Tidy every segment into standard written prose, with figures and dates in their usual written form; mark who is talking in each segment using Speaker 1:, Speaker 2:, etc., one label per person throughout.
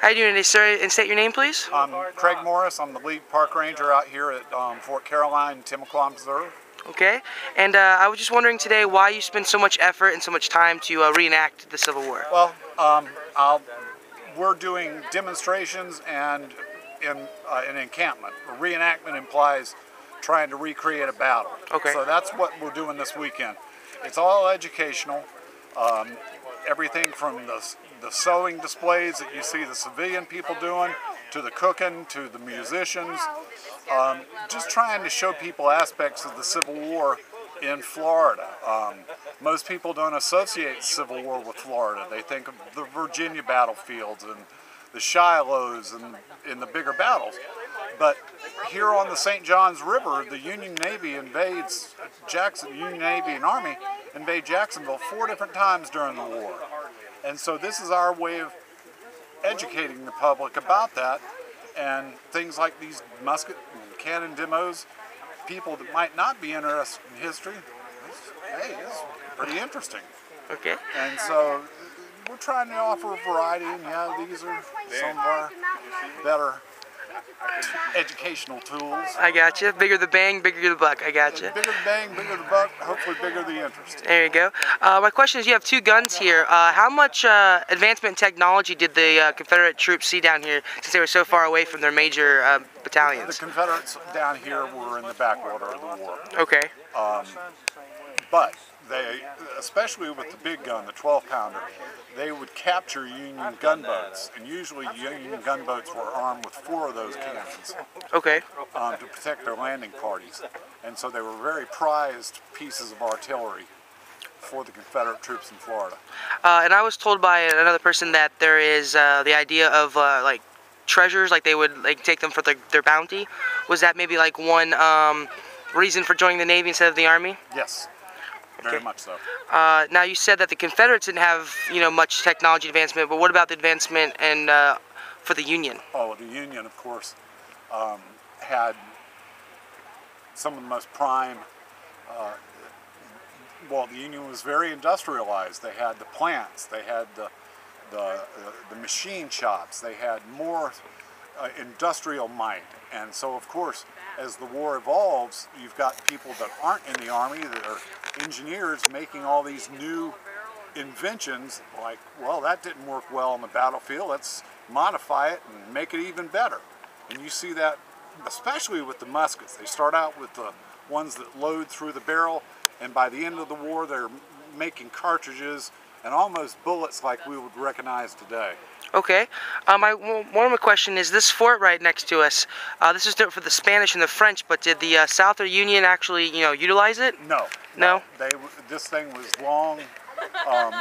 Speaker 1: How you doing today, sir? And state your name, please.
Speaker 2: I'm Craig Morris. I'm the lead park ranger out here at Fort Caroline Timucua Preserve.
Speaker 1: Okay. And I was just wondering today why you spend so much effort and so much time to reenact the Civil War.
Speaker 2: Well, we're doing demonstrations and in an encampment. A reenactment implies trying to recreate a battle.
Speaker 1: Okay.
Speaker 2: So that's what we're doing this weekend. It's all educational. Everything from the sewing displays that you see the civilian people doing, to the cooking, to the musicians. Just trying to show people aspects of the Civil War in Florida. Most people don't associate the Civil War with Florida. They think of the Virginia battlefields and the Shilohs and in the bigger battles. But here on the St. Johns River, the Union Navy invades Jackson. Union Navy and Army invade Jacksonville 4 different times during the war. And so this is our way of educating the public about that, and things like these musket and cannon demos. People that might not be interested in history, it's pretty interesting.
Speaker 1: Okay.
Speaker 2: And so we're trying to offer a variety, and yeah, these are some of our better educational tools.
Speaker 1: I gotcha. Bigger the bang, bigger the buck. I gotcha.
Speaker 2: Bigger the bang, bigger the buck, hopefully bigger the interest.
Speaker 1: There you go. My question is, you have 2 guns here. How much advancement in technology did the Confederate troops see down here, since they were so far away from their major battalions?
Speaker 2: The Confederates down here were in the backwater of the war.
Speaker 1: Okay.
Speaker 2: But they, especially with the big gun, the 12-pounder, they would capture Union gunboats, and usually Union gunboats were armed with 4 of those cannons.
Speaker 1: Okay.
Speaker 2: To protect their landing parties. And so they were very prized pieces of artillery for the Confederate troops in Florida.
Speaker 1: And I was told by another person that there is the idea of like treasures, like they would like take them for their bounty. Was that maybe like one reason for joining the Navy instead of the Army?
Speaker 2: Yes. Very much so.
Speaker 1: Now you said that the Confederates didn't have, much technology advancement, but what about the advancement and for the Union?
Speaker 2: Oh, the Union, of course, had some of the most prime. Well, the Union was very industrialized. They had the plants, they had the machine shops, they had more industrial might, and so of course, as the war evolves, you've got people that aren't in the Army that are engineers making all these new inventions like, well, that didn't work well on the battlefield, let's modify it and make it even better. And you see that especially with the muskets. They start out with the ones that load through the barrel, and by the end of the war they're making cartridges and almost bullets like we would recognize today.
Speaker 1: Okay. One more question is, this fort right next to us, this is for the Spanish and the French, but did the South or Union actually, utilize it?
Speaker 2: No.
Speaker 1: No?
Speaker 2: This thing was long,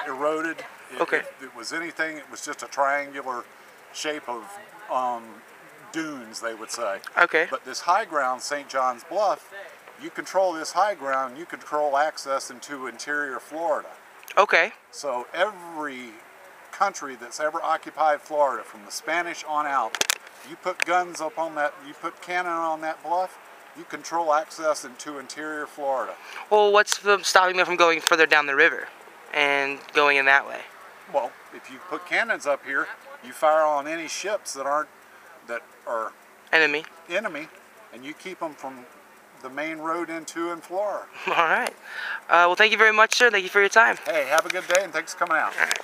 Speaker 2: eroded.
Speaker 1: Okay.
Speaker 2: If it was anything, it was just a triangular shape of dunes, they would say.
Speaker 1: Okay.
Speaker 2: But this high ground, St. John's Bluff, you control this high ground, you control access into interior Florida.
Speaker 1: Okay.
Speaker 2: So every country that's ever occupied Florida, from the Spanish on out, you put guns up on that, you put cannon on that bluff, you control access into interior Florida.
Speaker 1: Well, what's stopping them from going further down the river and going in that way?
Speaker 2: Well, if you put cannons up here, you fire on any ships that are
Speaker 1: enemy,
Speaker 2: and you keep them from the main road into and Florida.
Speaker 1: All right. Well, thank you very much, sir. Thank you for your time.
Speaker 2: Hey, have a good day, and thanks for coming out.
Speaker 1: All right.